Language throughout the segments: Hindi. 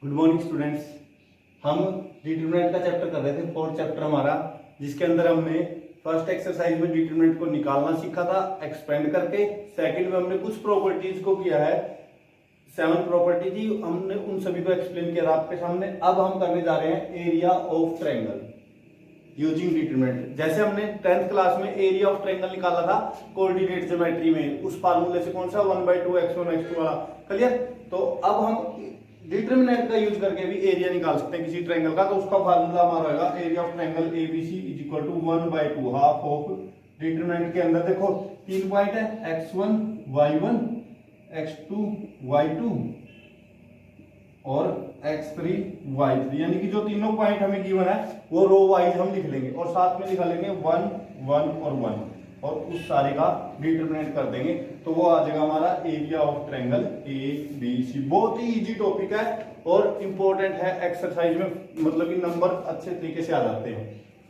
Good morning students. हम डिटरमिनेंट का चैप्टर कर रहे थे, फोर्थ चैप्टर हमारा, जिसके अंदर हमने फर्स्ट एक्सरसाइज में डिटरमिनेंट को निकालना सीखा था एक्सपेंड करके। सेकंड में हमने कुछ प्रॉपर्टीज को किया है, 7 प्रॉपर्टी थी, हमने उन सभी को एक्सप्लेन किया था आपके सामने। अब हम करने जा रहे हैं area of triangle using determinant. जैसे हमने 10th क्लास में एरिया ऑफ ट्रायंगल निकाला था कोऑर्डिनेट ज्योमेट्री में, उस फार्मूले से कौन सा 1/2 x1 x2 वाला, क्लियर। तो अब हम डिटरमिनेंट का यूज करके भी एरिया निकाल सकते हैं किसी ट्रायंगल का। तो उसका फार्मूला हमारा होगा area of triangle ABC is equal to 1/2 half of determinant के अंदर देखो 3 पॉइंट है, x1 y1 x2 y2 और x3 y3, यानी कि जो तीनों पॉइंट हमें गिवन है वो रो वाइज हम लिख लेंगे और साथ में लिखा लेंगे 1 1 और 1 और उस सारे का डिटरमिनेंट कर देंगे। तो वो आ जाएगा हमारा area of triangle A B C. बहुत ही इजी टॉपिक है और इंपॉर्टेंट है एक्सरसाइज में, मतलब कि नंबर अच्छे तरीके से आ जाते हैं।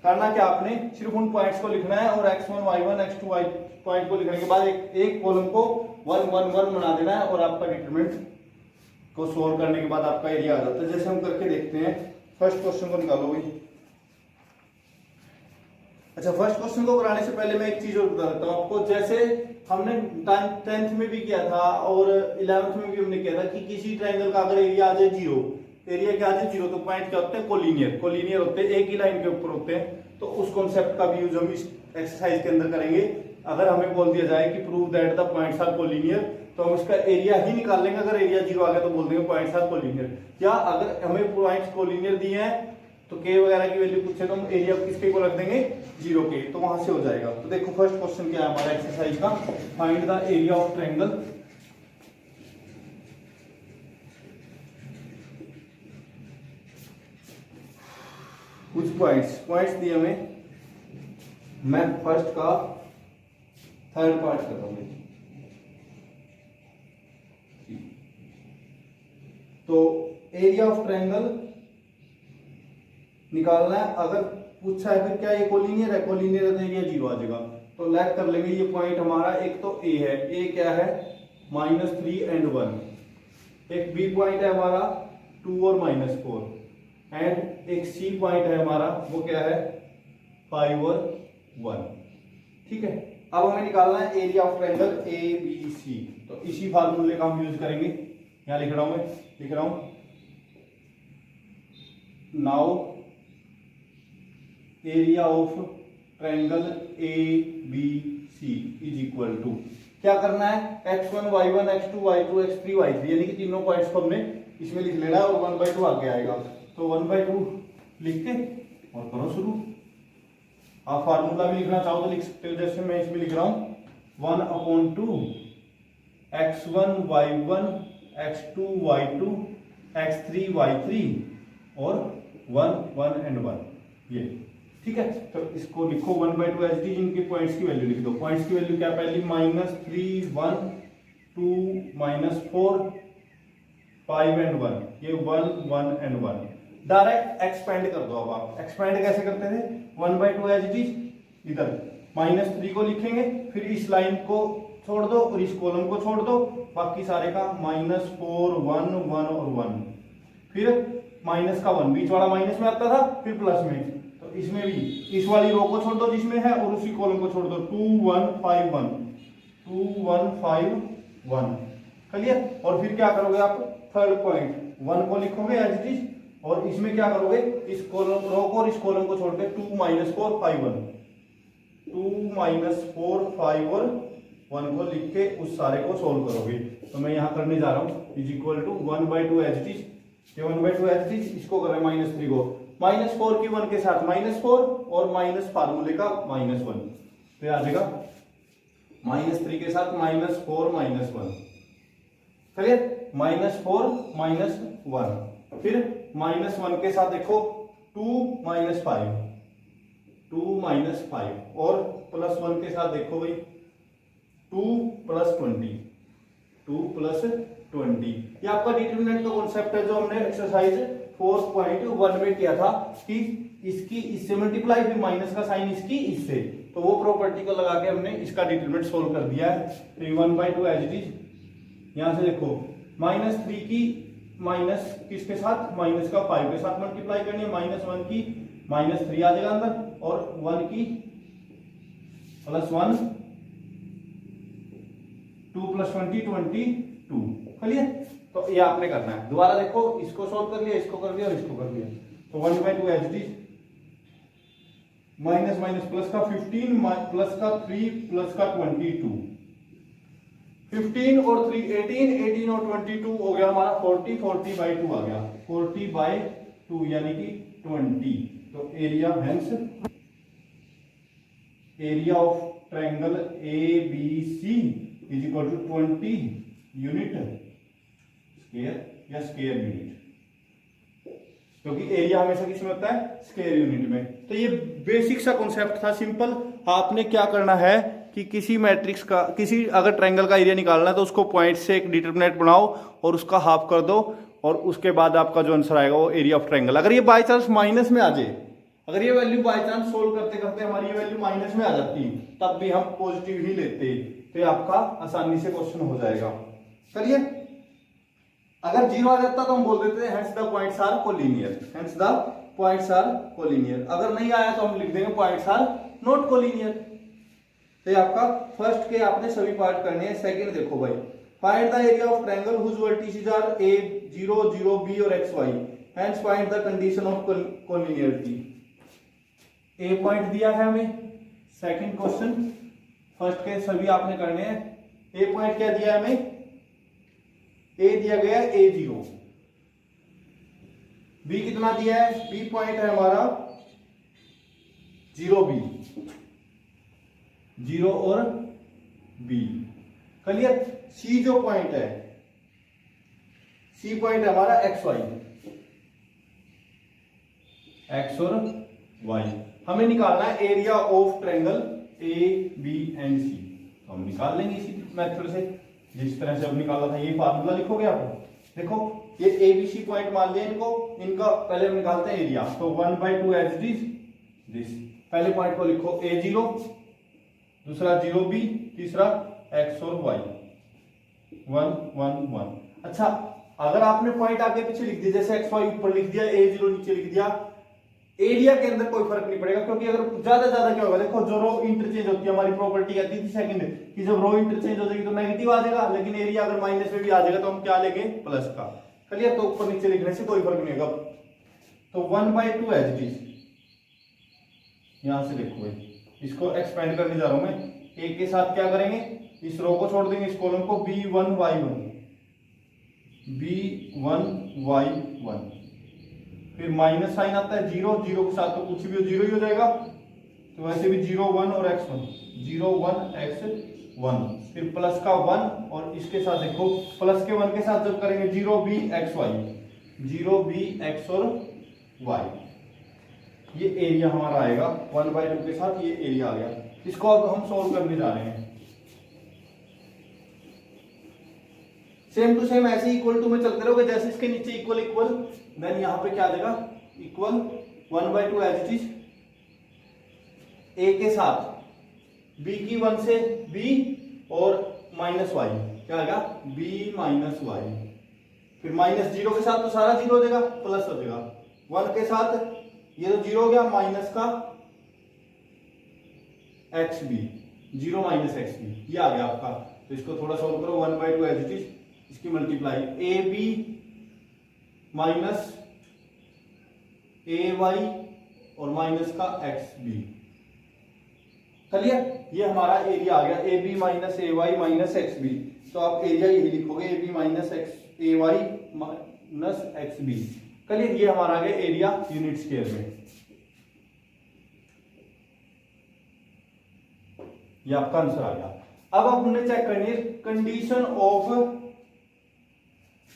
करना क्या, आपने सिर्फ उन पॉइंट्स को लिखना है और x1 y1 x2 y point को लिखने के बाद एक कॉलम को 1 1 1 बना देना है और आपका डिटरमिनेंट को सोल्व करने के बाद आपका एरिया आ जाता है। जैसे हम करके देखते हैं, फर्स्ट क्वेश्चन को निकालो भाई। अच्छा, फर्स्ट क्वेश्चन को कराने से पहले मैं एक चीज और बता देता हूं आपको। जैसे हमने 10th में भी किया था और 11th में भी हमने किया था कि किसी ट्रायंगल का अगर एरिया आ जाए 0, एरिया क्या आ जाए 0, तो पॉइंट क्या होते हैं, कोलिनियर होते हैं, एक ही लाइन के ऊपर होते हैं। तो उस कॉन्सेप्ट का भी यूज हम इस एक्सरसाइज के अंदर करेंगे। अगर हमें बोल दिया जाए कि prove that the points are collinear, तो हम उसका एरिया ही निकाल लेंगे। अगर एरिया 0 आ गया तो बोल देंगे पॉइंट्स आर कोलिनियर। या अगर हमें पॉइंट्स कोलिनियर दिए हैं तो के वगैरह की वैल्यू पूछे तो हम एरिया किसके को रख देंगे, 0 के, तो वहां से हो जाएगा। तो देखो फर्स्ट क्वेश्चन क्या है हमारा एक्सरसाइज का, find the area of triangle. कुछ पॉइंट्स दिए हमें, मैं फर्स्ट का थर्ड पार्ट कर रहा हूं। तो एरिया ऑफ ट्रायंगल निकालना है। अगर पूछा है फिर क्या ये कोलिनियर है, कोलिनियर है तो एरिया 0 आ जाएगा। तो लेट कर लेंगे ये पॉइंट हमारा, एक तो ए है, ए क्या है -3 and 1, एक बी पॉइंट है हमारा 2 और -4 एंड एक सी पॉइंट है हमारा, वो क्या है 5 और 1। ठीक है, अब हमें निकालना है area of triangle A B C. तो इसी फार्मूले का हम यूज करेंगे। यहां लिख रहा हूं now area of triangle A B C is equal to, क्या करना है, x1 y1 x2 y2 x3 y3, यानी कि तीनों पॉइंट्स को हमने इसमें लिख लेना है और 1/2 आगे आएगा। तो 1/2 लिख के और करो शुरू। आप फार्मूला भी लिखना चाहो तो लिख सकते हो, जैसे मैं इसमें लिख रहा हूं 1/2 x1 y1 x2 y2 x3 y3 और 1 1 and 1, ये ठीक है। तो इसको लिखो 1/2 एच डी, इनके पॉइंट्स की वैल्यू लिख दो। पॉइंट्स की वैल्यू क्या, पहली -3 1 2 -4 5 and 1, ये 1 1 and 1। डायरेक्ट एक्सपेंड कर दो। अब आप एक्सपेंड कैसे करते थे, 1/2 एच डी, इधर -3 को लिखेंगे, फिर इस लाइन को छोड़ दो और इस कॉलम को छोड़ दो, बाकी सारे का -4 1 1 और 1, फिर माइनस का 1, बीच वाला माइनस में आता था, फिर प्लस में। तो इसमें भी इस वाली रो को छोड़ दो जिसमें है और उसी कॉलम को छोड़ दो, 2 1 5 1 2 1 5 1, क्लियर। और फिर क्या करोगे आप, थर्ड पॉइंट 1 को लिखोगे एज इट, और इसमें क्या करोगे, इस कॉलम रो को और इस कॉलम को छोड़ के 2 -4 5 1 2 -4 5 और 1 को लिख के उस सारे को सोल्व करोगे। तो मैं यहां करने जा रहा हूं is equal to 1/2 H D, ये 1/2 एच डी, इसको कर रहे हैं -3 को, -4 की 1 के साथ -4 और माइनस फार्मूले का -1, तो आ जाएगा -3 के साथ -4 -1, क्लियर। -4 -1, फिर -1 के साथ देखो 2 -5 2 -5 और +1 के साथ देखो भाई 2 + 20 2 + 20। ये आपका डिटरमिनेंट का कॉन्सेप्ट है जो हमने एक्सरसाइज 4.1 में किया था कि इसकी इससे मल्टीप्लाई, फिर माइनस का साइन इसकी इससे, तो वो प्रॉपर्टी को लगा के हमने इसका डिटरमिनेंट सोल्व कर दिया है। तो 1/2 एज इट इज, यहां से देखो -3 की माइनस किसके साथ, माइनस का 5 के साथ मल्टीप्लाई करनी है, -1 की -3 आ जाएगा अंदर, और 1 की +1, 2 + 20 22। चलिए, तो ये आपने करना है। दोबारा देखो, इसको सॉल्व कर लिया, इसको कर लिया और इसको कर लिया, तो 1/2 H D, minus minus plus का 15 प्लस का 3 प्लस का 22, 15 और 3 18, 18 और 22 हो गया हमारा 40, 40/2 आ गया, 40/2 यानी कि 20। तो area, hence area of triangle ABC is equal to 20 unit square या स्क्वायर यूनिट, क्योंकि एरिया हमेशा किसमें होता है, स्क्वायर यूनिट में। तो ये बेसिक सा कॉन्सेप्ट था, सिंपल। आपने क्या करना है कि किसी मैट्रिक्स का, किसी अगर ट्रायंगल का एरिया निकालना है तो उसको पॉइंट से एक डिटरमिनेंट बनाओ और उसका हाफ कर दो, और उसके बाद आपका जो आंसर आएगा वो एरिया ऑफ ट्रायंगल। अगर ये बाय चांस माइनस में आ जाए, अगर ये वैल्यू बाय चांस सोल्व करते करते हमारी ये वैल्यू माइनस में आ जाती, तब भी हम पॉजिटिव ही लेते, तो ये आपका आसानी से क्वेश्चन हो जाएगा। चलिए, अगर 0 आ जाता तो हम बोल देते हैं hence the points are collinear, hence the points are collinear. अगर नहीं आया तो हम लिख देंगे पॉइंट्स आर नॉट कोलिनियर। तो ये आपका फर्स्ट के आपने सभी पार्ट करने हैं। सेकंड देखो भाई, find the area of triangle whose vertices are a 0 0 b और xy, hence find the condition of collinearity. A point दिया है हमें, सेकंड क्वेश्चन, फर्स्ट के सभी आपने करने हैं। ए पॉइंट क्या दिया है हमें, ए दिया गया है a0, बी कितना दिया है, बी पॉइंट है हमारा 0b, 0 और b। क्लियर। सी जो पॉइंट है, सी पॉइंट है हमारा xy, x और y। हमें निकालना है एरिया ऑफ ट्रायंगल ABC। तो हम निकाल लेंगे इसी मेथड से, जिस तरह से अब निकाला था। ये फार्मूला लिखोगे आप, देखो ये ABC पॉइंट मान लिया इनको, इनका पहले हम निकालते हैं एरिया। तो 1/2 एच दिस, पहले पॉइंट को लिखो A0, दूसरा 0B, तीसरा x और y, 1 1 1। अच्छा, अगर आपने पॉइंट आगे पीछे लिख दिया, जैसे xy ऊपर लिख दिया, A0 नीचे लिख दिया, एरिया के अंदर कोई फर्क नहीं पड़ेगा, क्योंकि अगर ज्यादा ज्यादा क्या होगा, देखो जो रो इंटरचेंज होती है, हमारी प्रॉपर्टी कहती थी सेकंड कि जब रो इंटरचेंज हो जाएगी तो नेगेटिव आ जाएगा, लेकिन एरिया अगर माइनस में भी आ जाएगा तो हम क्या लेंगे, प्लस का। चलिए, तो ऊपर नीचे लिखने से कोई फर्क नहीं होगा। तो 1/2 एच डी, यहां से देखो भाई, इसको एक्सपेंड करने जा रहा हूं मैं। एक के साथ क्या करेंगे, इस रो को छोड़ देंगे, इस कॉलम को, B1Y1, B1Y1, फिर माइनस साइन आता है, 0 0 के साथ तो कुछ भी हो, 0 ही हो जाएगा। तो वैसे भी 0 1 और x1, 0 1 x1, फिर प्लस का 1, और इसके साथ देखो प्लस के 1 के साथ जब करेंगे 0b xy, 0b x और y, ये एरिया हमारा आएगा 1/2 के साथ, ये एरिया आ गया। इसको अब हम सोल्व करने जा रहे हैं। सेम टू सेम ऐसे इक्वल टू में चलते रहोगे, जैसे इसके नीचे इक्वल इक्वल, देन यहां पे क्या आ जाएगा, इक्वल 1/2 एच डी, ए के साथ बी की 1 से बी और माइनस वाई, क्या आएगा, बी माइनस वाई, फिर -0 के साथ तो सारा 0 हो जाएगा, प्लस हो जाएगा, 1 के साथ ये तो 0 हो गया, माइनस का x b, 0 minus x b, ये आ गया आपका। तो इसको थोड़ा सॉल्व करो, 1/2 एच डी, इसकी multiply a b minus a y और माइनस का एक्स बी। चलिए, ये हमारा एरिया आ गया, a b minus a y minus x b. तो आप एरिया यही लिखोगे, a b minus x a y minus x b. चलिए, ये हमारा आ गया एरिया यूनिट स्क्वायर में। ये आपका आंसर आ गया। अब आप हमने चेक करनी है कंडीशन ऑफ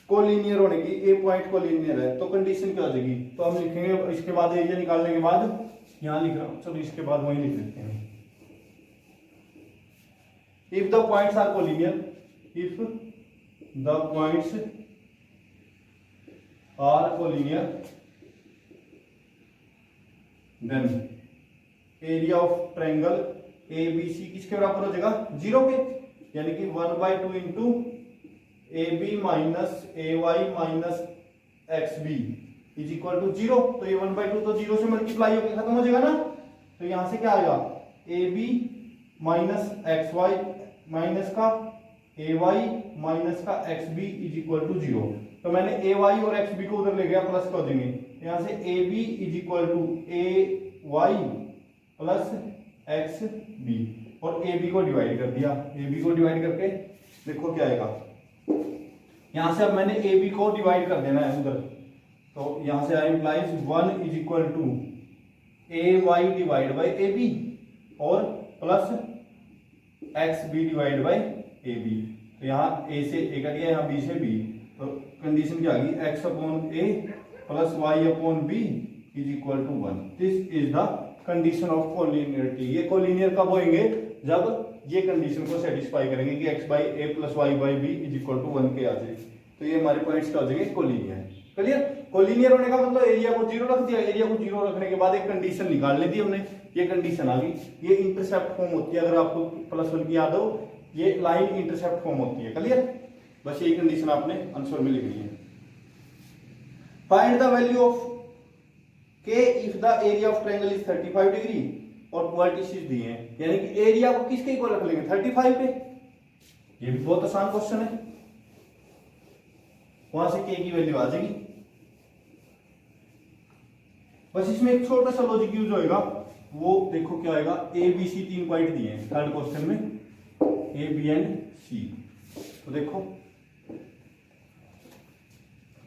कोलिनियर होने की। ए पॉइंट कोलिनियर है तो कंडीशन क्या हो जाएगी, तो हम लिखेंगे इसके बाद एरिया निकालने के बाद, यहां लिख रहा हूं, चलो इसके बाद वही लिख देते हैं। If the points are collinear, if the points are collinear, then area of triangle ABC किसके बराबर हो जाएगा, 0 के, यानी कि 1/2 into a b minus a y minus x b is equal to 0। तो ये 1/2 तो 0 से मल्टीप्लाई होकर खत्म हो जाएगा ना। तो यहां से क्या आएगा, a b minus x y minus का ए वाई माइनस का x b is equal to 0। तो मैंने ए वाई और एक्स बी को उधर ले गया, प्लस कर देंगे। यहां से a b is equal to A y plus x b और ए बी को डिवाइड कर दिया। ए बी को डिवाइड करके देखो क्या आएगा, यहां से अब मैंने ए बी को डिवाइड कर देना है उधर। तो यहां से I implies 1 is equal to A Y divide by A B और plus x B divide by A B. तो यहाँ ए से ए कट गया, यहाँ बी से बी। तो कंडीशन क्या आ गई, x upon a plus y upon b is equal to 1। This is the condition of collinearity. ये कोलिनियर कब होंगे, जब ये कंडीशन को सेटिस्फाई करेंगे कि x by a plus y by b is equal to 1 के आ जाए। तो ये हमारे पॉइंट्स क्या हो जाएंगे, कोलिनियर। क्लियर। कोलिनियर होने का मतलब एरिया को 0 रख दिया। एरिया को 0 रखने के बाद एक कंडीशन निकाल ली थी हमने, ये कंडीशन आ गई। ये इंटरसेप्ट फॉर्म होती है, अगर आपको +1 की याद हो, ये लाइन इंटरसेप्ट फॉर्म होती है। क्लियर। बस यही कंडीशन आपने आंसर में लिखनी है। फाइंड द वैल्यू ऑफ के if the area of triangle is 35 degree और वर्टिसेस दिए हैं, यानी कि एरिया को किसके इक्वल रख लेंगे, 35 पे। ये भी बहुत आसान क्वेश्चन है, वहां से के की वैल्यू आ जाएगी। बस इसमें एक छोटा सा लॉजिक यूज होएगा, वो देखो क्या आएगा। ए बी सी 3 पॉइंट दिए हैं थर्ड क्वेश्चन में, ए बी एंड सी। तो देखो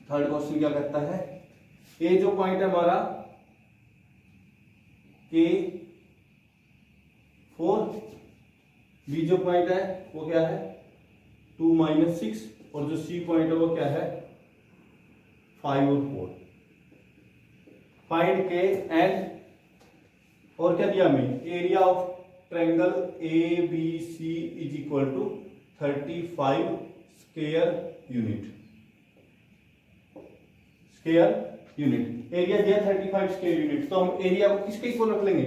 थर्ड क्वेश्चन क्या कहता है, ए जो पॉइंट है हमारा के 4, बी जो पॉइंट है वो क्या है 2 - 6 और जो सी पॉइंट है वो क्या है 5 और 4। फाइंड के एंड और क्या दिया हमें, area of triangle A B C is equal to 35 square unit. Square unit area दिया 35 स्क्वायर यूनिट। तो हम एरिया को किसके इक्वल रख लेंगे,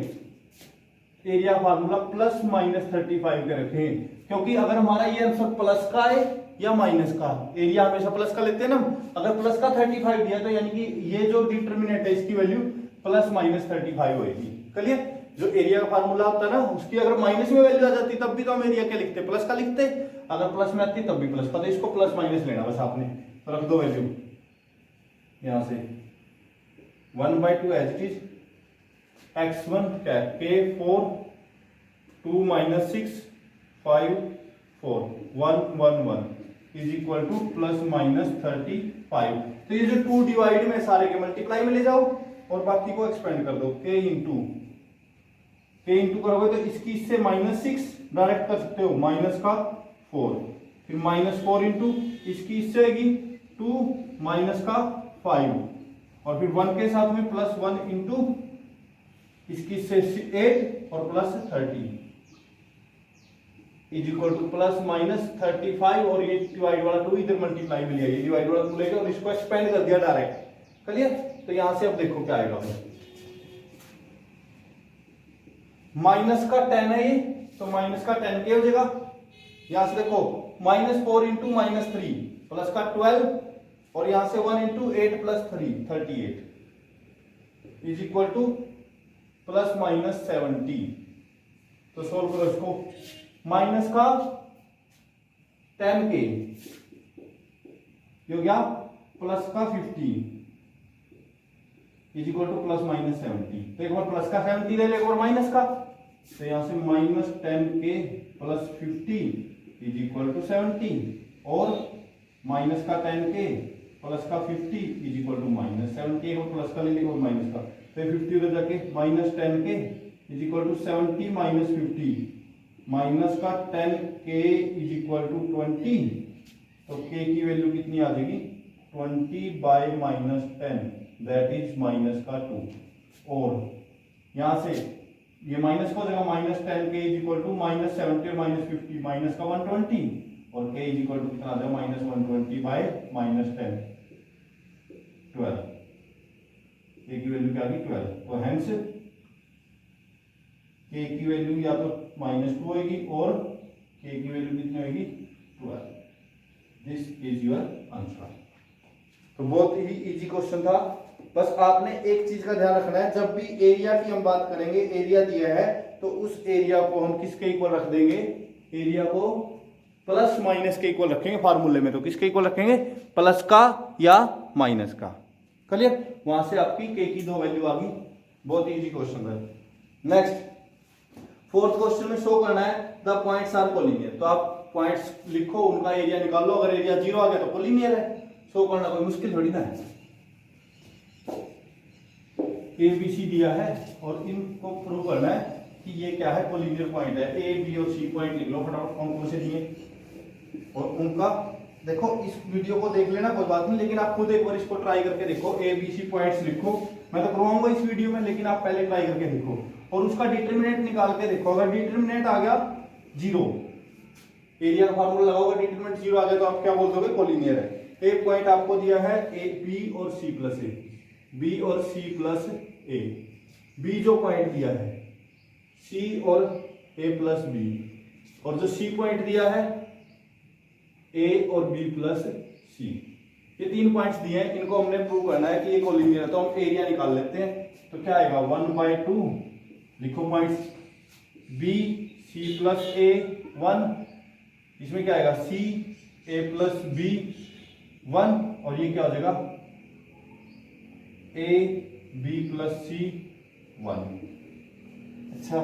एरिया फार्मूला +-35 के रखें, क्योंकि अगर हमारा ये आंसर प्लस का है या माइनस का, एरिया हमेशा प्लस का लेते हैं ना। अगर प्लस का 35 दिया तो यानी कि ये जो डिटरमिनेंट है इसकी वैल्यू +-35 होगी। क्लियर। जो एरिया का फार्मूला होता है ना, उसकी अगर माइनस में वैल्यू आ जाती तब भी तो हम एरिया क्या लिखते, प्लस का लिखते। अगर प्लस में आती तब भी प्लस का, तो इसको +- लेना बस आपने। तो रख दो वैल्यू यहां से 1/2 एज इट इज, x1 क्या है k4 2 - 6 5 4 1 1 1 इज इक्वल टू +-35। तो ये जो 2 डिवाइड में सारे के मल्टीप्लाई में ले जाओ और बाकी को एक्सपेंड कर दो, k इंटू करोगे तो इसकी इससे -6 डायरेक्ट कर सकते हो, -4, फिर -4 इंटू इसकी इससे आएगी 2 -5 और फिर 1 के साथ में +1 इंटू इसकी इससे 8 और +30 इज इक्वल टू +-35 और ये डिवाइड वाला 2 इधर मल्टीप्लाई में लिया, ये डिवाइड वाला 2 लेके और इसको एक्सपेंड कर दिया डायरेक्ट। क्लियर। तो यहां से अब देखो क्या आएगा, माइनस का 10 है ये, तो माइनस का 10 क्या हो जाएगा। यहां से देखो -4 इंटू -3 प्लस का 12 और यहां से 1 इंटू 8 + 3 38 इज इक्वल टू +-70। तो सोल्व करो इसको, माइनस का 10k हो गया प्लस का 15 इज इक्वल टू +-70। तो एक बार प्लस का 70 ले लो, एक बार माइनस का, तो यहां से -10k + 50 इज इक्वल टू 70 और माइनस का 10k प्लस का 50 इज इक्वल टू -70 और प्लस का ले लो माइनस का, तो 50 उधर जाके -10k is equal to 70 - 50 minus का 10k इज इक्वल टू 20। तो k की वैल्यू कितनी आ जाएगी 20/-10 दैट इज -2। और यहां से ये माइनस को देगा -10k इज इक्वल टू -70 और -50 माइनस का 120 और k इज इक्वल टू कितना आ जाएगा -120/-10 12। k की वैल्यू क्या आ गई 12। तो हेंस k की वैल्यू या तो -2 होगी और k की वैल्यू कितनी होगी 12। This is your answer. तो बहुत ही इजी क्वेश्चन था। बस आपने एक चीज का ध्यान रखना है, जब भी एरिया की हम बात करेंगे, एरिया दिया है तो उस एरिया को हम किसके इक्वल रख देंगे, एरिया को प्लस माइनस के इक्वल रखेंगे फार्मूले में। तो किसके इक्वल रखेंगे, प्लस का या माइनस का। क्लियर, वहां से आपकी के की 2 वैल्यू आ गई। बहुत इजी क्वेश्चन है। नेक्स्ट फोर्थ क्वेश्चन में शो करना है द पॉइंट्स आर कोलिनियर। तो आप पॉइंट्स लिखो, उनका एरिया निकाल लो। अगर एरिया 0 आ गया तो कोलिनियर है। शो करना कोई मुश्किल थोड़ी ना है। ए बी सी दिया है और इनको प्रूव करना है कि ये क्या है, कोलिनियर पॉइंट है। ए बी और सी पॉइंट लिख लो फटाफट, कौन कौन से दिए और उनका देखो। इस वीडियो को देख लेना कोई बात नहीं, लेकिन आप खुद एक बार इसको ट्राई करके देखो। ए बी सी पॉइंट्स लिखो, मैं तो करवाऊंगा इस वीडियो में, लेकिन आप पहले ट्राई करके देखो और उसका डिटरमिनेंट निकाल के देखो। अगर डिटरमिनेंट आ गया 0, एरिया का फार्मूला लगाओगे, डिटरमिनेंट 0 आ गया तो आप क्या बोल दोगे, कोलिनियर है। एक पॉइंट आपको दिया है ए बी और सी प्लस ए, बी और सी प्लस ए। बी जो पॉइंट दिया है सी और ए प्लस बी, और जो सी पॉइंट दिया है ए और बी प्लस सी। ये 3 पॉइंट्स दिए हैं, इनको हमने प्रूव करना है कि ये कोलिनियर है। तो हम एरिया निकाल लेते हैं। तो क्या आएगा 1/2, लिखो पॉइंट्स बी सी प्लस ए 1, इसमें क्या आएगा सी ए प्लस बी 1, और ये क्या हो जाएगा ए बी प्लस सी 1। अच्छा,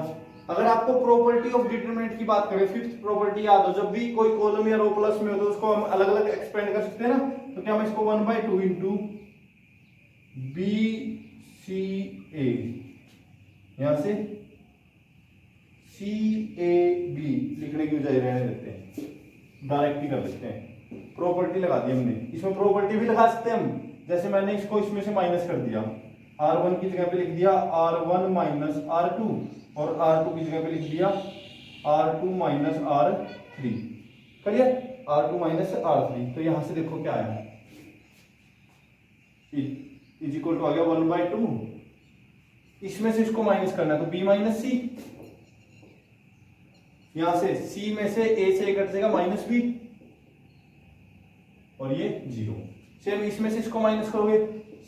अगर आपको प्रॉपर्टी ऑफ डिटरमिनेंट की बात करें, फिफ्थ प्रॉपर्टी याद हो, जब भी कोई कॉलम या रो प्लस में हो तो उसको हम अलग अलग एक्सपेंड कर सकते हैं ना। तो क्या हम इसको 1/2 इंटू बी सी ए, यहां से सी ए बी लिखने की बजाय रहने देते हैं, डायरेक्ट ही कर देते हैं। प्रॉपर्टी लगा दी हमने, इसमें प्रॉपर्टी भी लगा सकते हैं हम। जैसे मैंने इसको इसमें से माइनस कर दिया, R1 की जगह पे लिख दिया R1 माइनस R2, और R2 की जगह पे लिख दिया R2 minus R3। Clear, R2 minus R3। तो यहां से देखो क्या आया, इज इक्वल टू आ गया 1/2। इसमें से इसको माइनस करना है तो B माइनस सी, यहां से C में से A से कट जाएगा माइनस B, और ये 0। सेम इसमें से इसको माइनस करोगे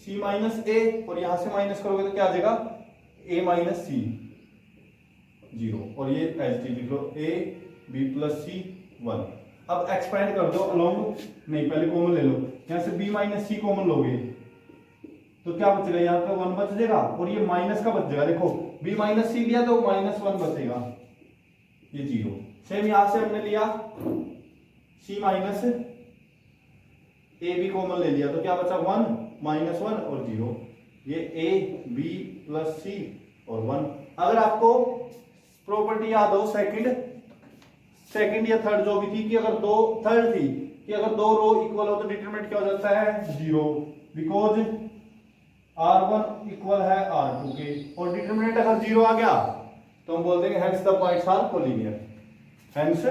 C माइनस A, और यहां से माइनस करोगे तो क्या आ जाएगा A माइनस C 0, और ये एच डी लिख लो A B प्लस C 1। अब एक्सपेंड कर दो अलोंग, नहीं पहले कॉमन ले लो, यहां से B माइनस C कॉमन लोगे तो क्या बचेगा, यहाँ पे 1 बच जाएगा और ये माइनस का बच जाएगा। देखो B माइनस C लिया तो -1 बचेगा, ये 0। सेम यहां से हमने लिया C minus a b common ले लिया तो क्या बचा 1 -1 और 0, ये ए बी प्लस सी और 1। अगर आपको प्रॉपर्टी याद हो सेकंड या थर्ड जो भी थी, कि अगर थर्ड थी कि अगर 2 रो इक्वल हो तो डिटरमिनेंट क्या हो जाता है 0, बिकॉज R1 इक्वल है R2 के, और डिटरमिनेंट अगर 0 आ गया तो हम बोल देंगे hence the points are collinear. हेंस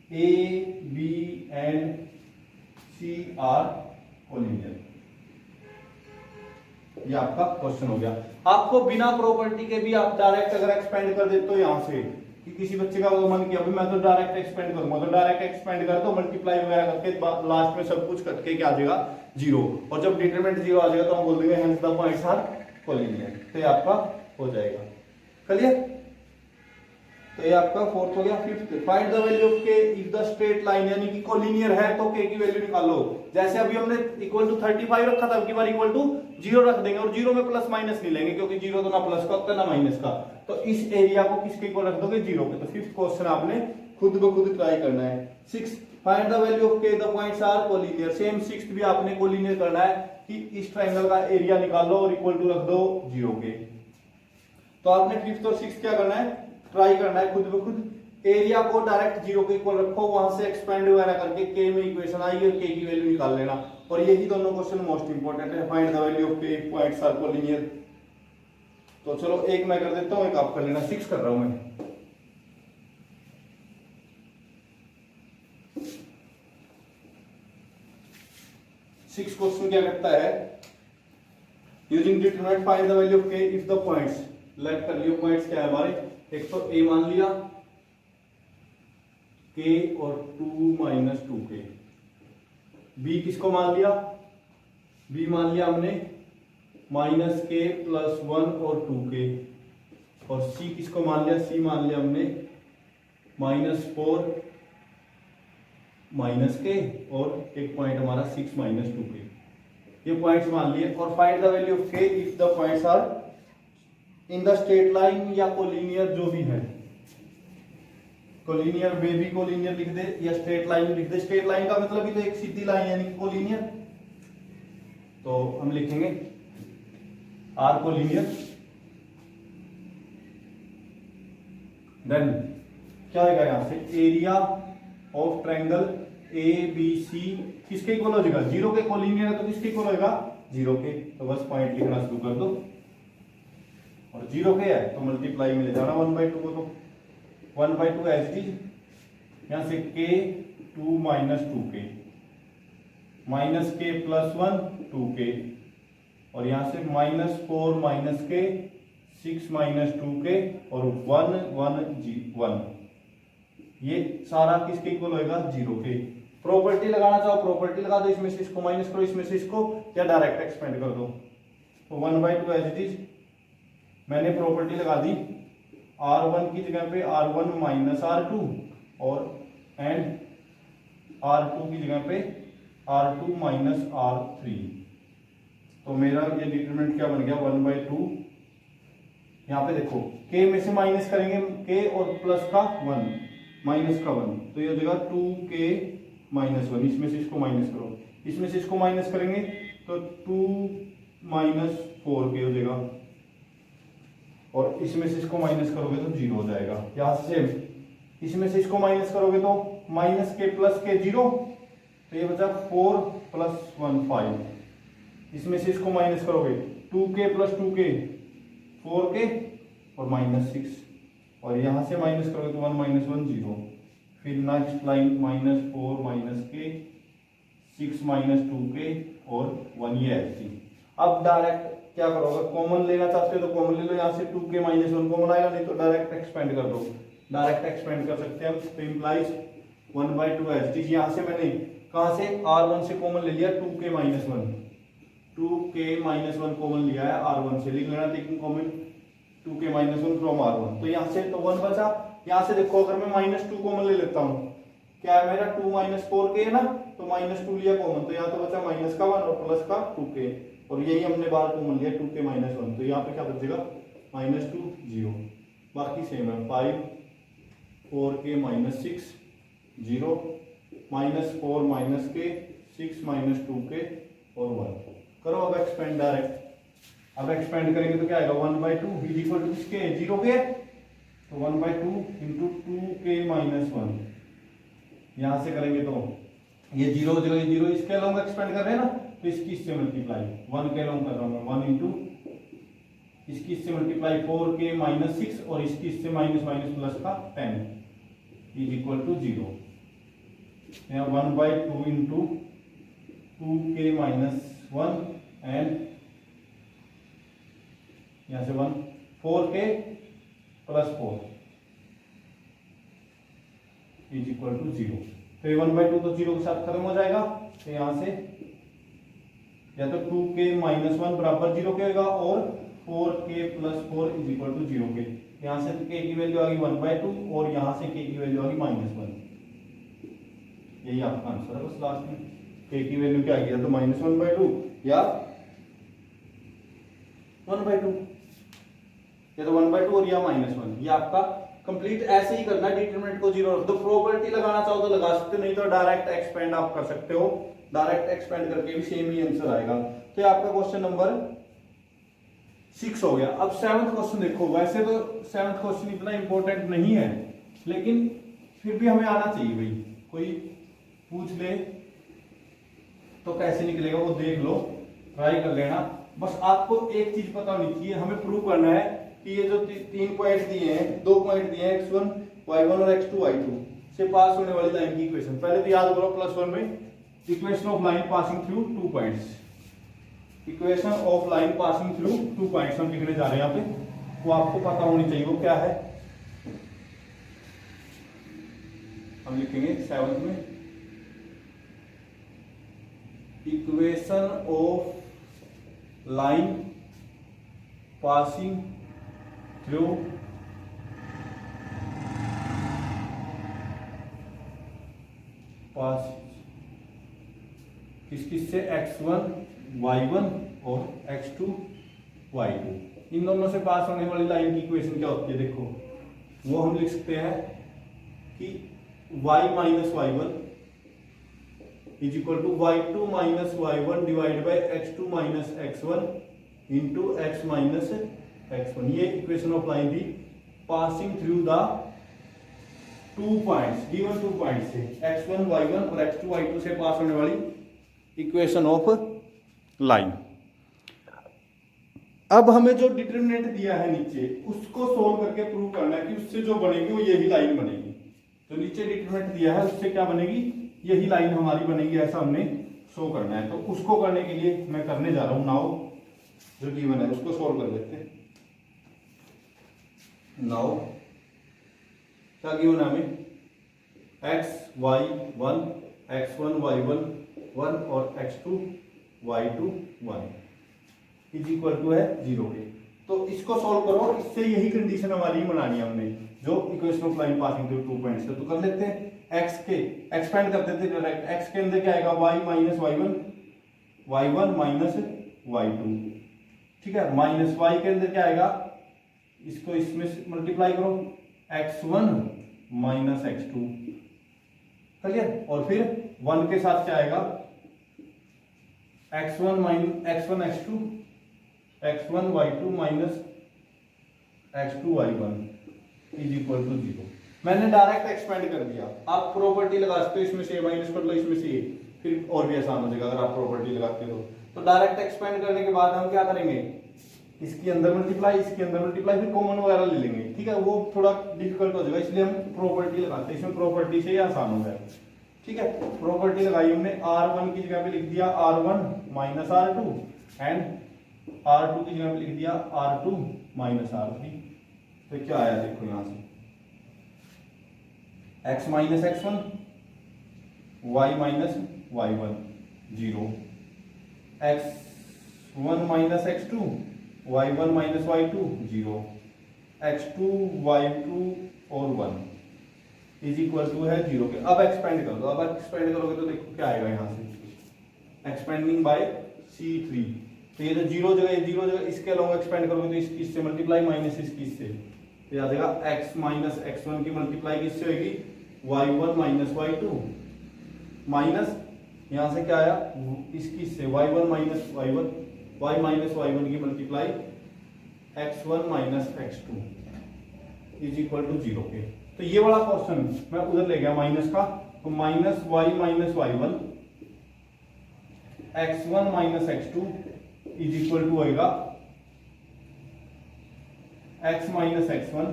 A, B and C are collinear. ये आपका क्वेश्चन हो गया। आपको बिना प्रॉपर्टी के भी आप डायरेक्ट अगर एक्सपेंड कर देते हो यहां से, कि किसी बच्चे का मन किया भाई मैं तो डायरेक्ट एक्सपेंड करूंगा, तो डायरेक्ट एक्सपेंड कर दो, मल्टीप्लाई वगैरह करके लास्ट में सब कुछ करके क्या आ जाएगा 0, और जब डिटरमिनेंट 0 आ जाएगा तो हम बोल देंगे hence the points are collinear. तो ये आपका हो जाएगा। क्लियर, तो ये आपका फोर्थ हो गया। Fifth, find the value of के इफ द स्ट्रेट लाइन, यानी कि कोलिनियर है तो के की वैल्यू निकालो। जैसे अभी हमने इक्वल टू 35 रखा था, अब की बार इक्वल टू 0 रख देंगे, और 0 में प्लस माइनस नहीं लेंगे क्योंकि 0 तो ना प्लस का होता है ना माइनस का। तो इस एरिया को किसके इक्वल रख दोगे 0 के। तो फिफ्थ क्वेश्चन आपने खुद ब खुद ट्राई करना है। Six, find the value of K the points are collinear. Same sixth भी आपने कोलिनियर करना है कि इस ट्रायंगल का एरिया निकालो और इक्वल टू रख दो 0 के। तो आपने फिफ्थ और सिक्स्थ क्या करना है, ट्राई करना है खुद ब खुद। एरिया को डायरेक्ट 0 के इक्वल रखो, वहां से एक्सपेंड वगैरह करके के में इक्वेशन आई और के की वैल्यू निकाल लेना। और यही दोनों क्वेश्चन मोस्ट इंपोर्टेंट है, फाइंड द वैल्यू ऑफ के इफ पॉइंट्स आर कोलिनियर। तो चलो एक मैं कर देता हूं, एक आप कर लेना। 6 कर रहा हूं मैं। सिक्स क्वेश्चन क्या करता है, using determinant find the value of के इफ द पॉइंट्स। लेट कर लियो पॉइंट्स क्या है हमारे, एक तो ए मान लिया, के और 2 माइनस 2k। b किसको मान लिया? b मान लिया हमने माइनस के प्लस 1 और 2k। और c किसको मान लिया? c मान लिया हमने माइनस 4 माइनस के और एक पॉइंट हमारा 6 माइनस 2k। ये पॉइंट्स मान लिए। और find the value of k if the points are in the straight line या कोलिनियर, जो भी है कोलिनियर, बेबी कोलिनियर लिख दे या स्ट्रेट लाइन लिख दे। स्ट्रेट लाइन का मतलब ही तो एक सीधी लाइन यानी कोलिनियर, तो हम लिखेंगे आर कोलिनियर। देन क्या आएगा यहां से? Area of triangle A B C किसके इक्वल हो जाएगा? 0 के। कोलिनियर है तो किसके इक्वल होगा? 0 के। तो बस पॉइंट लिखना शुरू कर दो। और 0 के है तो मल्टीप्लाई में ले जाना 1/2 को। तो 1/2 एज इट इज। यहां से k 2 माइनस 2k माइनस के प्लस 1 2k और यहां से माइनस 4 माइनस के 6 माइनस 2k और 1 1 1। ये सारा किसके इक्वल होएगा? 0 के। प्रॉपर्टी लगाना चाहो प्रॉपर्टी लगा दो, इसमें से इसको माइनस करो, इसमें से इसको, या डायरेक्ट एक्सपेंड कर दो। तो 1/2 एज इट इज। मैंने प्रॉपर्टी लगा दी R1 की जगह पे R1 माइनस R2 और एंड R2 की जगह पे R2 माइनस R3। तो मेरा ये डिटरमिनेंट क्या बन गया? 1/2। यहाँ पे देखो k में से माइनस करेंगे k और प्लस का 1 माइनस का 1, तो ये हो जाएगा 2k माइनस 1। इसमें से इसको माइनस करो, इसमें से इसको माइनस करेंगे तो 2 माइनस 4k हो जाएगा और इसमें से इसको माइनस करोगे तो 0 हो जाएगा। यहाँ से इसमें से इसको माइनस करोगे तो माइनस के प्लस के 0, तो ये बचा 4 प्लस 1 5। इसमें से इसको माइनस करोगे 2k प्लस 2k 4k और माइनस 6 और यहाँ से माइनस करोगे तो 1 माइनस 1 0। फिर नेक्स्ट लाइन माइनस 4 माइनस के 6 माइनस 2k और 1 ये ऐसी। अब डायरेक्ट क्या करोगे? कॉमन लेना चाहते हो तो कॉमन ले लो, यहाँ से 2k माइनस 1 कॉमन आएगा, नहीं तो डायरेक्ट एक्सपेंड कर दो। डायरेक्ट एक्सपेंड कर सकते हैं तो इम्प्लाइज 1/2 एच टी। यहाँ से मैंने कहाँ से R1 से कॉमन ले लिया 2k minus 1, 2k minus 1 common लिया है R1 से, लिख लेना taking common 2k minus 1 from R1। तो यहाँ से तो 1 बचा। यहाँ से देखो अगर मैं माइनस 2 कॉमन ले लेता हूँ, क्या है मेरा 2 माइनस 4k है ना, तो माइनस 2 लिया कॉमन, तो यहाँ तो बचा माइनस का 1 और प्लस का 2k और यही हमने बाहर कॉमन लिया 2k माइनस 1, तो यहाँ पे क्या बचेगा? माइनस 2 0। बाकी सेम है 5 4k minus 6 0 minus 4 minus k 6 minus 2k और 1। करो अब एक्सपेंड डायरेक्ट। अब एक्सपेंड करेंगे तो क्या आएगा? 1/2 इज इक्वल टू किसके? 0 के। तो 1/2 इंटू 2k माइनस 1। यहाँ से करेंगे तो ये 0 0 ये 0 इसके अलोंग एक्सपेंड कर रहे हैं ना, तो इसकी इससे मल्टीप्लाई 1 के अलोंग कर रहा हूँ 1 इंटू इसकी इससे मल्टीप्लाई 4k माइनस 6 और इसकी इससे माइनस माइनस प्लस का 10 इज इक्वल टू 0। यहाँ 1/2 इंटू 2k माइनस 1 एंड यहाँ से 1 4k plus 4 is equal to 0। तो ये 1/2 तो 0 के साथ खत्म हो जाएगा। तो यहाँ से या तो 2k माइनस 1 बराबर 0 के होगा और 4k plus 4 is equal to 0 के। यहाँ से k की वैल्यू आ गई 1/2 और यहाँ से k की वैल्यू आ गई -1। यही आपका आंसर है बस लास्ट में। k की वैल्यू क्या आ गई? तो -1/2 या 1/2, या तो 1/2 और या -1। ये आपका कंप्लीट ऐसे ही करना, डिटरमिनेंट को 0 रख दो। प्रॉपर्टी लगाना चाहो तो लगा सकते हो, नहीं तो डायरेक्ट एक्सपेंड आप कर सकते हो। डायरेक्ट एक्सपेंड करके भी सेम ही आंसर आएगा। तो ये आपका क्वेश्चन नंबर 6 हो गया। अब 7th क्वेश्चन देखो। वैसे तो 7th क्वेश्चन इतना इंपॉर्टेंट नहीं है, लेकिन फिर भी हमें आना चाहिए भाई। कोई पूछ ले तो कैसे निकलेगा वो देख लो, ट्राई कर लेना। बस आपको एक चीज पता होनी चाहिए, हमें प्रूव करना है कि ये जो 3 पॉइंट दिए हैं, 2 पॉइंट दिए हैं x1 y1 और x2 y2 से पास होने वाली लाइन की इक्वेशन। पहले तो याद करो +1 में equation of line passing through 2 points. Equation of line passing through 2 points हम लिखने जा रहे हैं यहाँ पे, वो आपको पता होनी चाहिए वो क्या है। हम लिखेंगे 7th में equation of line passing through किस से x1 y1 और x2 y2, इन दोनों से पास होने वाली लाइन की इक्वेशन क्या होती है देखो, वो हम लिख सकते हैं कि y minus y one is equal to y2 minus y1 divide by x2 minus x1 into x minus x1। ये इक्वेशन ऑफ लाइन थी passing through the 2 points, given 2 points से x1 y1 और x2 y2 से पास होने वाली इक्वेशन ऑफ लाइन। अब हमें जो डिटरमिनेंट दिया है नीचे उसको सोल्व करके प्रूव करना है कि उससे जो बनेगी वो यही लाइन बनेगी। तो नीचे डिटरमिनेंट दिया है उससे क्या बनेगी, यही लाइन हमारी बनेगी, ऐसा हमने शो करना है। तो उसको करने के लिए मैं करने जा रहा हूं, नाउ जो गिवन है उसको सोल्व कर लेते हैं। नाउ क्या गिवन है हमें, x1 y1 x1 y1 1 और x2 y2 1 is equal to है 0 के। तो इसको सॉल्व करो, इससे यही कंडीशन हमारी बनानी है हमने, जो equation of line passing through 2 points है। तो कर लेते हैं x के एक्सपेंड कर देते हैं डायरेक्ट, x के अंदर क्या आएगा y minus y1 minus y2, ठीक है, माइनस y के अंदर क्या आएगा, इसको इसमें मल्टीप्लाई करो x1 माइनस x2, क्लियर, और फिर 1 के साथ क्या आएगा x1 x2 x1 y2 minus x2 y1 is equal to 0। मैंने डायरेक्ट एक्सपेंड कर दिया, आप प्रॉपर्टी लगा सकते हो, इसमें से माइनस कर लो, इसमें से फिर और भी आसान हो जाएगा अगर आप प्रॉपर्टी लगाते हो। तो डायरेक्ट एक्सपेंड करने के बाद हम क्या करेंगे, इसके अंदर मल्टीप्लाई इसके अंदर मल्टीप्लाई, फिर कॉमन वगैरह ले लेंगे, ठीक है, वो थोड़ा डिफिकल्ट हो जाएगा, इसलिए हम प्रॉपर्टी लगाते हैं, इसमें प्रॉपर्टी से ही आसान हो जाएगा, ठीक है। प्रॉपर्टी लगाई हमने, r1 की जगह पे लिख दिया r1 minus r2 and r2 की जगह पे लिख दिया r2 माइनस r3। तो क्या आया देखो यहां से, x minus x1 y minus y1 0, x1 minus x2 y1 minus y2 0, x2 y2 और 1 इज इक्वल टू है 0 के। अब एक्सपेंड कर दो, अब एक्सपेंड करोगे तो देखो क्या आएगा यहाँ से, एक्सपेंडिंग बाय C3। तो ये जो 0 जगह इसके अलावा एक्सपेंड करोगे तो इसकी इससे मल्टीप्लाई माइनस इसकी इससे, तो आ जाएगा x माइनस x1 की मल्टीप्लाई किससे होगी y1 माइनस y2 माइनस यहाँ से क्या आया इसकी इससे y1 minus y1 y minus y1 की multiply x1 minus x2 is equal to 0 के। तो ये वाला पोर्शन मैं उधर ले गया माइनस का, तो minus y minus y1 x1 minus x2 is equal to होगा x माइनस x1,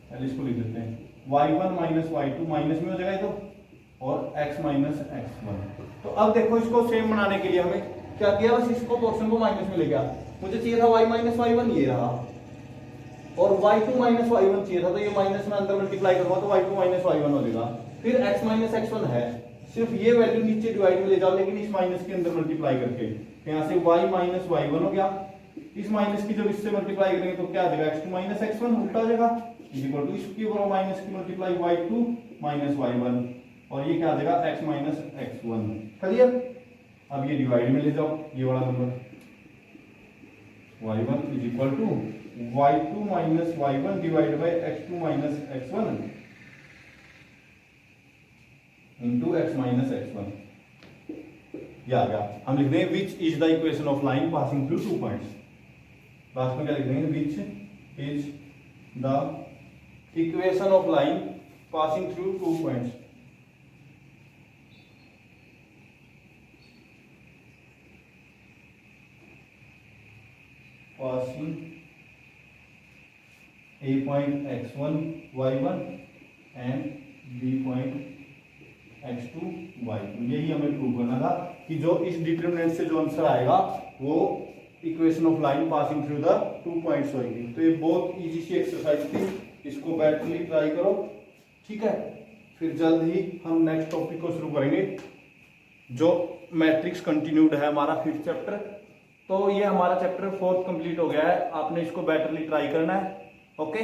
पहले इसको लिख देते हैं y1 माइनस y2 माइनस में हो जाएगा तो, और x माइनस x1। तो अब देखो इसको सेम बनाने के लिए हमें क्या किया, बस इसको पोर्शन को माइनस में ले गया, मुझे चाहिए था y माइनस y1 ये रहा, और y2 माइनस y1 चाहिए था, तो ये माइनस में अंदर मल्टीप्लाई करूंगा तो y2 माइनस y1 हो जाएगा। फिर x माइनस x1 है, सिर्फ ये वैल्यू नीचे डिवाइड में ले जाओ, लेकिन इस माइनस के अंदर मल्टीप्लाई करके, यहाँ से y माइनस y1 हो गया, इस माइनस की जब इससे मल्टीप्लाई करेंगे तो क्या आ जाएगा x2 माइनस x1 उल्टा हो जाएगा, इक्वल टू इसकी ऊपर माइनस की मल्टीप्लाई y2 माइनस y1, और ये क्या आ जाएगा x माइनस x1, क्लियर। अब ये डिवाइड में ले जाओ, ये वाला number y1 is equal to y2 minus y1 divide by x2 minus x1 into x minus x1, ये आ गया। हम लिख देंगे which is the equation of line passing through 2 points, last में क्या लिख देंगे, which is the equation of line passing through 2 points. passing a point x1 y1 and b point x2 y2। यही हमें प्रूव करना था कि जो इस डिटरमिनेंट से जो आंसर आएगा वो equation of line passing through the 2 points होगी। तो ये बहुत इजी सी एक्सरसाइज थी, इसको बैठली ट्राई करो, ठीक है। फिर जल्द ही हम नेक्स्ट टॉपिक को शुरू करेंगे जो मैट्रिक्स कंटिन्यूड है हमारा 5th चैप्टर। तो ये हमारा चैप्टर 4th कंप्लीट हो गया है, आपने इसको बेटरली ट्राई करना है। ओके।